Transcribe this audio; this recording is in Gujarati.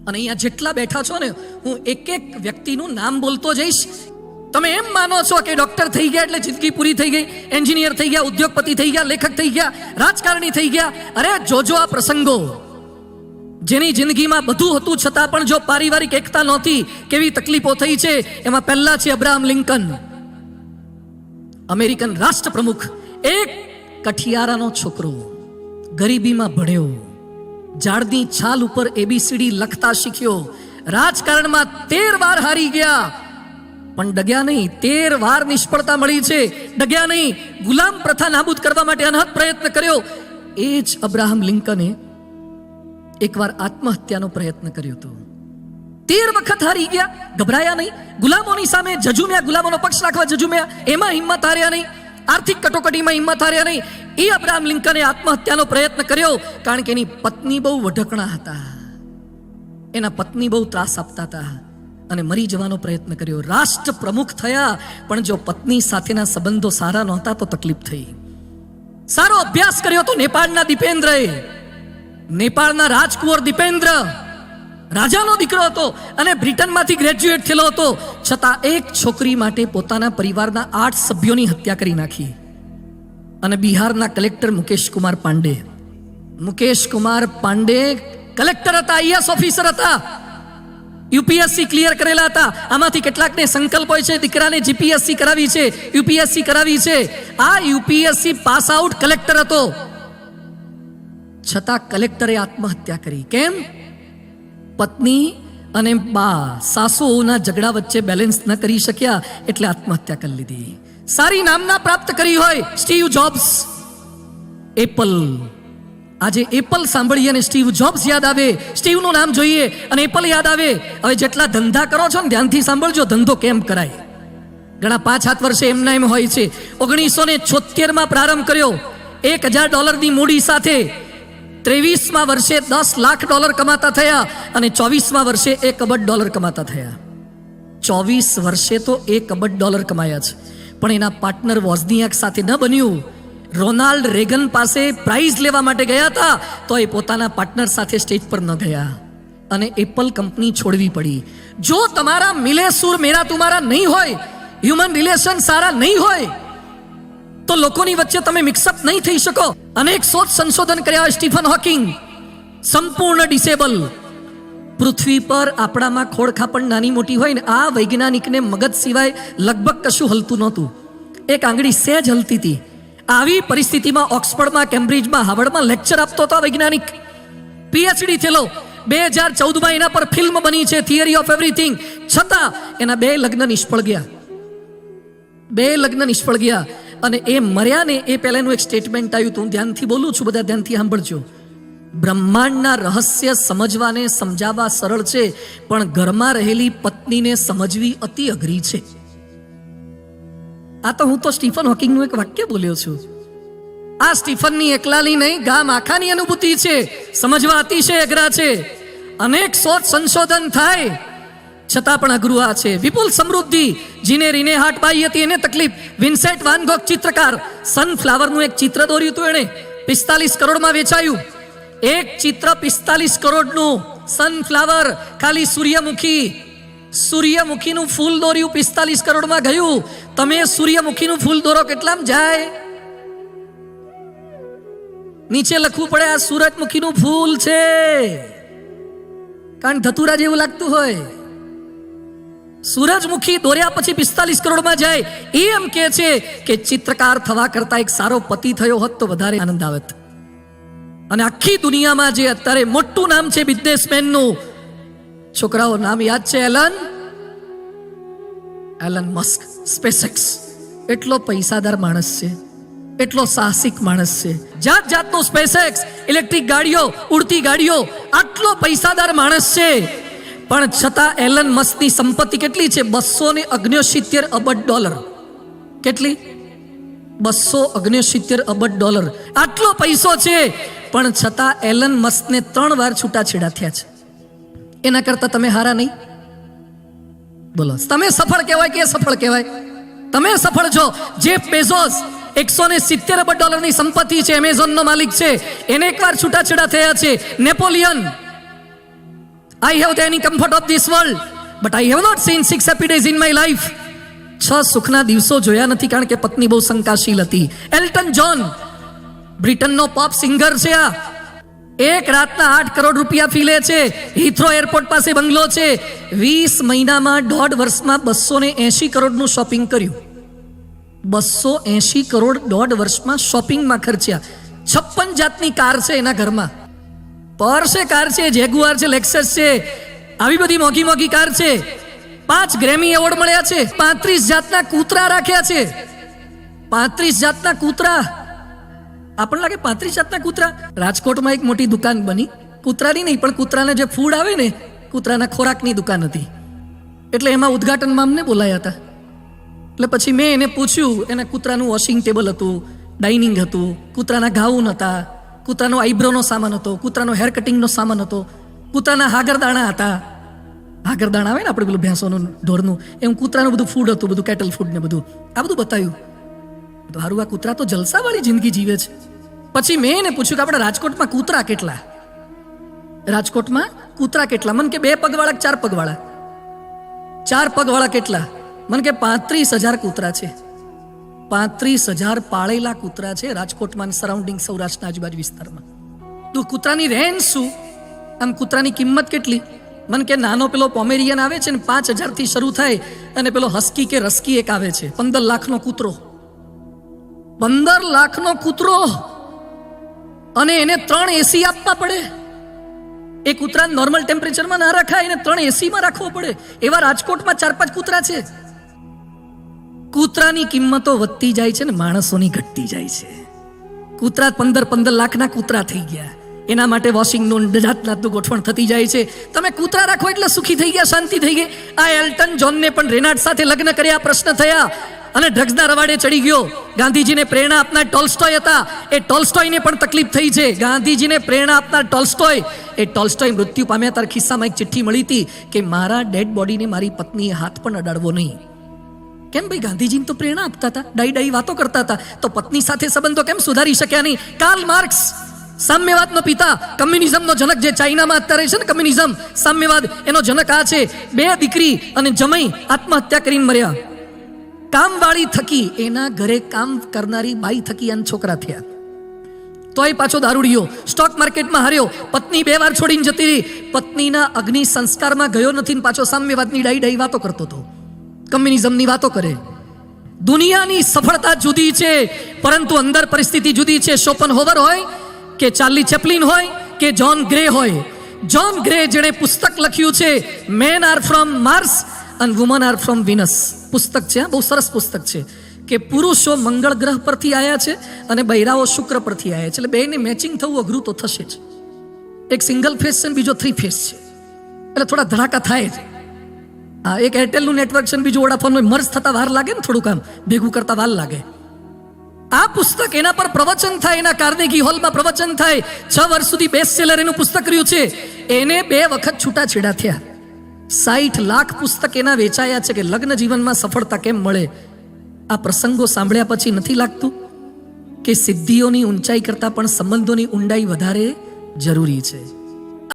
અને અહીંયા જેટલા બેઠા છો ને, હું એક એક વ્યક્તિનું નામ બોલતો જઈશ. તમે એમ માનો છો કે ડોક્ટર થઈ ગયા એટલે જિંદગી પૂરી થઈ ગઈ, એન્જિનિયર થઈ ગયા, ઉદ્યોગપતિ થઈ ગયા, લેખક થઈ ગયા, રાજકારણી થઈ ગયા. અરે જોજો આ પ્રસંગો, જેની જિંદગીમાં બધું હતું છતાં પણ જો પારિવારિક એકતા નહોતી, કેવી તકલીફો થઈ છે. એમાં પહેલા છે અબ્રાહમ લિંકન, અમેરિકન રાષ્ટ્ર પ્રમુખ. એક કઠિયારાનો છોકરો, ગરીબીમાં ભણ્યો, ઝાડની છાલ ઉપર એબીસીડી લખતા શીખ્યો, રાજકારણમાં 13 વાર હારી ગયા પણ ડગ્યા નહીં. 13 વાર નિષ્ફળતા મળી છે, ડગ્યા નહીં. ગુલામ પ્રથા નાબૂદ કરવા માટે અનહદ પ્રયત્ન કર્યો. એ જ અબ્રાહમ લિંકને એકવાર આત્મહત્યાનો પ્રયત્ન કર્યો હતો. 13 વખત હારી ગયા, ગભરાયા નહીં. ગુલામોની સામે જજુમ્યા, ગુલામોનો પક્ષ રાખવા જજુમ્યા, એમાં હિંમત હાર્યા નહીં. આર્થિક કટોકટીમાં હિંમત હાર્યા નહીં. એ અબ્રાહમ લિંકને આત્મહત્યાનો પ્રયત્ન કર્યો કારણ કે એની પત્ની બહુ વઢકણા હતા, એના પત્ની બહુ ત્રાસ આપતા હતા અને મરી જવાનો પ્રયત્ન કર્યો. રાષ્ટ્ર પ્રમુખ થયા પણ જો પત્ની સાથેના સંબંધો સારા નહોતા તો તકલીફ થઈ. સારો અભ્યાસ કર્યો તો નેપાળના દીપેન્દ્રએ, નેપાળના રાજકુંવર દીપેન્દ્ર રાજાનો દીકરો હતો અને બ્રિટનમાંથી ગ્રેજ્યુએટ થયેલો હતો, છતાં એક છોકરી માટે પોતાના પરિવારના 8 સભ્યોની હત્યા કરી નાખી. અને બિહારના કલેક્ટર મુકેશ કુમાર પાંડે કલેક્ટર હતા, આઈએએસ ઓફિસર હતા, યુપીએસસી ક્લિયર કરેલા હતા. આમાંથી કેટલાકને સંકલ્પ હોય છે દીકરાને જીપીએસસી કરાવી છે, યુપીએસસી કરાવી છે. આ યુપીએસસી પાસ આઉટ કલેક્ટર હતો, છતાં કલેક્ટરે આત્મહત્યા કરી. કેમ? પત્ની અને સાસુઓના ઝઘડા વચ્ચે બેલેન્સ ન કરી શક્યા એટલે આત્મહત્યા કરી લીધી. સારી નામના પ્રાપ્ત કરી હોય, સ્ટીવ જોબ્સ, એપલ. આજે એપલ સાંભળીએ અને સ્ટીવ જોબ્સ યાદ આવે, સ્ટીવનું નામ જોઈએ અને એપલ યાદ આવે. હવે જેટલા ધંધા કરો છો ને ધ્યાનથી સાંભળજો, ધંધો કેમ કરાય. ઘણા 5-7 વર્ષે એમના એમ હોય છે. 1976માં પ્રારંભ કર્યો, $1,000 મૂડી સાથે. 23મા વર્ષે $10 લાખ કમાતા થયા અને 24મા વર્ષે $1 અબજ કમાતા થયા. 24 વર્ષે તો $1 અબજ કમાયા છે. પણ એના પાર્ટનર વોઝનિયાક સાથે ન બન્યું. રોનાલ્ડ રેગન પાસે પ્રાઇઝ લેવા માટે ગયા હતા તો એ પોતાના પાર્ટનર સાથે સ્ટેજ પર ન ગયા અને એપલ કંપની છોડવી પડી. જો તમારા મિલે સુર મેરા તુમારા નહીં હોય, હ્યુમન રિલેશન સારા નહીં હોય તો લોકોની વચ્ચે તમે મિક્સઅપ નહીં થઈ શકો. અનેક શોધ સંશોધન કર્યા. સ્ટીફન હોકિંગ સંપૂર્ણ ડિસેબલ. પૃથ્વી પર આપણામાં ખોળખાપણ નાની મોટી હોય ને, આ વૈજ્ઞાનિકને મગજ સિવાય લગભગ કશું હલતું નહોતું. એક આંગળી સહેજ હલતી હતી. આવી પરિસ્થિતિમાં ઓક્સફર્ડમાં, કેમ્બ્રિજમાં, હાર્વર્ડમાં લેક્ચર આપતો હતો વૈજ્ઞાનિક, પીએચડી થયેલો. 2014માં એના પર ફિલ્મ બની છે, થિયરી ઓફ એવરીથિંગ. છતાં એના 2 લગ્ન નિષ્ફળ ગયા. 2 લગ્ન નિષ્ફળ ગયા અને એ મર્યા ને એ પહેલાનું એક સ્ટેટમેન્ટ આવ્યું હતું. હું ધ્યાનથી બોલું છું, બધા ધ્યાનથી સાંભળજો. બ્રહ્માંડના રહસ્ય સમજવાને સમજાવવા સરળ છે, પણ ઘરમાં રહેલી પત્નીને સમજવી અતિ અઘરી છે. આ તો હું તો સ્ટીફન હોકિંગનું એક વાક્ય બોલ્યો છું. આ સ્ટીફનની એકલાની નહીં, ગામ આખાની અનુભૂતિ છે. સમજવા અતિશય અઘરા છે. અનેક શોધ સંશોધન થાય છતાં પણ અઘરું આ છે. વિપુલ સમૃદ્ધિ, જીને રીને હાટ બાઈ હતી એને તકલીફ. વિન્સેન્ટ વાન ગોગ ચિત્રકાર, સનફ્લાવરનું એક ચિત્ર દોર્યું હતું એણે, 45 કરોડમાં વેચાયું. એક ચિત્ર 45 કરોડનું. સનફ્લાવર, ખાલી સૂર્યમુખીનું ફૂલ દોર્યું, 45 કરોડમાં ગયું. તમે સૂર્યમુખીનું ફૂલ દોરો, કેટલામાં જાય? નીચે લખવું પડે આ સૂરજમુખીનું ફૂલ છે, કારણ ધતુરા જેવું લાગતું હોય. સૂરજમુખી દોર્યા પછી 45 કરોડમાં જાય. એ એમ કહે છે કે ચિત્રકાર થવા કરતા એક સારો પતિ થયો હોત તો વધારે આનંદ આવત. અને આખી દુનિયામાં જે અત્યારે મોટું નામ છે બિઝનેસમેનનું, છોકરાઓ નામ યાદ છે? Elon Musk, SpaceX. એટલો પૈસાદાર માણસ છે, એટલો સાહસિક માણસ છે. જાત જાતનો સ્પેસએક્સ, ઇલેક્ટ્રિક ગાડીઓ, ઉડતી ગાડીઓ, આટલો પૈસાદાર માણસ છે. પણ છતાં એલન મસ્કની સંપત્તિ કેટલી છે? $269 અબજ. કેટલી? $269 અબજ. આટલો પૈસો છે પણ છતાં એલન મસ્કને 3 વાર છૂટાછેડા થયા છે. એના કરતા તમે હારા નહીં? બોલો, તમે સફળ કહેવાય કે સફળ કહેવાય? તમે સફળ છો. જેફ બેઝોસ, $170 અબજ સંપત્તિ છે, એમેઝોનનો માલિક છે, એને 1 વાર છૂટાછેડા થયા છે. Napoleon I have the any comfort of this world, but I have not seen 6 happy days in my life. 6 સુખના દિવસો જોયા નથી, કારણ કે પત્ની બહુ શંકાશીલ હતી. એલ્ટન જ્હોન, બ્રિટનનો પોપ સિંગર છે. આ એક રાતના 8 કરોડ રૂપિયા ફી લે છે. હિથ્રો એરપોર્ટ પાસે બંગલો છે. 20 મહિનામાં 1.5 વર્ષમાં 280 કરોડનું શોપિંગ કર્યું. 280 કરોડ 1.5 વર્ષમાં શોપિંગમાં ખર્ચ્યા. 56 જાતની કાર છે એના ઘરમાં. પોર્શે કાર છે, જેગુઆર છે, લેક્સસ છે, આવી બધી મોઘી મોઘી કાર છે. 5 ગ્રેમી એવોર્ડ મળ્યા છે. 35 જાતના કૂતરા રાખ્યા છે. 35 જાતના કૂતરા. આપણને લાગે 35 જાતના કૂતરા. રાજકોટમાં એક મોટી દુકાન બની, કૂતરાની નહીં પણ કૂતરાને જે ફૂડ આવે ને, કૂતરાના ખોરાકની દુકાન હતી. એટલે એમાં ઉદ્ઘાટનમાં અમને બોલાયા હતા. એટલે પછી મેં એને પૂછ્યું, એના કૂતરાનું વોશિંગ ટેબલ હતું, ડાઇનિંગ હતું, કૂતરાના ગાઉન હતા, કૂતરાનો આઈબ્રોનો સામાન હતો, કૂતરાનો હેર કટિંગનો સામાન હતો, કૂતરાના હાગરદાણા હતા. હાગરદાણા આવે ને આપણે પેલું ભેંસોનું ઢોરનું, એમ કૂતરાનું બધું ફૂડ હતું, બધું કેટલ ફૂડ ને બધું. આ બધું બતાવ્યું. હારું, આ કૂતરા તો જલસાવાળી જિંદગી જીવે છે. પછી મેં એને પૂછ્યું કે આપણે રાજકોટમાં કૂતરા કેટલા? રાજકોટમાં કૂતરા કેટલા? મને કે 2 પગવાળા કે 4 પગવાળા? 4 પગવાળા કેટલા? મને કે 35,000 કૂતરા છે. 35,000 પાળેલા કૂતરા છે રાજકોટમાં, સરાઉન્ડિંગ સૌરાષ્ટ્રના આજુબાજુ વિસ્તારમાં. તો કૂતરાની રેન્જ શું? આમ કૂતરાની કિંમત કેટલી? મને કે નાનો પેલો પોમેરિયન આવે છે ને 5,000 થી શરૂ થાય, અને પેલો હસ્કી કે રસ્કી એક આવે છે 15 લાખનો કૂતરો. 15 લાખનો કૂતરો, અને એને 3 એસી આપવા પડે. એ કૂતરા નોર્મલ ટેમ્પરેચરમાં ના રખાય, એને 3 એસીમાં રાખવો પડે. એવા રાજકોટમાં 4-5 કૂતરા છે. કૂતરાની કિંમતો વધતી જાય છે ને માણસોની ઘટતી જાય છે. કૂતરા 15 લાખના કૂતરા થઈ ગયા. એના માટે વોશિંગનું જાતનું ગોઠવણ થતી જાય છે. તમે કૂતરા રાખો એટલે સુખી થઈ ગયા, શાંતિ થઈ ગઈ. આ એલ્ટન જ્હોનને પણ રેનાલ્ડ સાથે લગ્ન કર્યા, પ્રશ્ન થયા અને ડ્રગ્સના રવાડે ચડી ગયો. ગાંધીજીને પ્રેરણા આપનાર ટોલ્સ્ટોય હતા, એ ટોલ્સ્ટોયને પણ તકલીફ થઈ છે. ગાંધીજીને પ્રેરણા આપનાર ટોલ્સ્ટોય, એ ટોલ્સ્ટોય મૃત્યુ પામ્યા ત્યારે ખિસ્સામાં એક ચિઠ્ઠી મળી હતી કે મારા ડેડ બોડીને મારી પત્નીએ હાથ પણ અડાડવો નહીં. કેમ ભાઈ? ગાંધીજીને તો પ્રેરણા આપતા હતા, ડાઈ વાતો કરતા હતા, તો પત્ની સાથે સંબંધો કેમ સુધારી શક્યા નહીં? કાર્લ માર્ક્સ, સામ્યવાદનો પિતા, કમ્યુનિઝમનો જનક, જે ચાઇનામાં અત્યારે છે ને કમ્યુનિઝમ, સામ્યવાદ, એનો જનક આ છે. 2 દીકરી અને જમાઈ આત્મહત્યા કરીને મર્યા. કામવાળી થકી, એના ઘરે કામ કરનારી બાઈ થકી આન છોકરા થયા. તોય પાછો દારૂડિયો, સ્ટોક માર્કેટમાં હાર્યો, પત્ની 2 વાર છોડીને જતી રહી, પત્નીના અગ્નિ સંસ્કારમાં ગયો નથી ને પાછો સામ્યવાદની ડાઈ વાતો કરતો હતો, કમ્યુનિઝમની વાતો કરે. દુનિયાની સફળતા જુદી છે, પરંતુ અંદર પરિસ્થિતિ જુદી છે. શોપનહોવર હોય કે ચાર્લી ચેપ્લિન હોય કે જ્હોન ગ્રે હોય. જ્હોન ગ્રે જેણે પુસ્તક લખ્યું છે મેન આર ફ્રોમ માર્સ અને વુમન આર ફ્રોમ વિનસ, પુસ્તક છે, બહુ સરસ પુસ્તક છે, કે પુરુષો મંગળ ગ્રહ પરથી આવ્યા છે અને બૈરાઓ શુક્ર પરથી આવ્યા છે. એટલે બેને મેચિંગ થવું અઘરું તો થશે જ. એક સિંગલ ફેસ છે, બીજો 3 ફેસ છે, એટલે થોડા ધડાકા થાય છે. હા, એક એરટેલનું નેટવર્ક છે, બીજું વોડાફોનનું, મર્જ થતા વાર લાગે ને, થોડું કામ ભેગું કરતા વાર લાગે. આ પુસ્તક, એના પર પ્રવચન થાય, એના કાર્નેગી હોલમાં પ્રવચન થાય. 6 વર્ષ સુધી બેસ્ટ સેલર એનું પુસ્તક રહ્યું છે. એને 2 વખત છૂટાછેડા થયા. 60 લાખ પુસ્તક એના વેચાયા છે કે લગ્ન જીવનમાં સફળતા કેમ મળે. આ પ્રસંગો સાંભળ્યા પછી નથી લાગતું કે સિદ્ધિઓની ઊંચાઈ કરતાં પણ સંબંધોની ઊંડાઈ વધારે જરૂરી છે?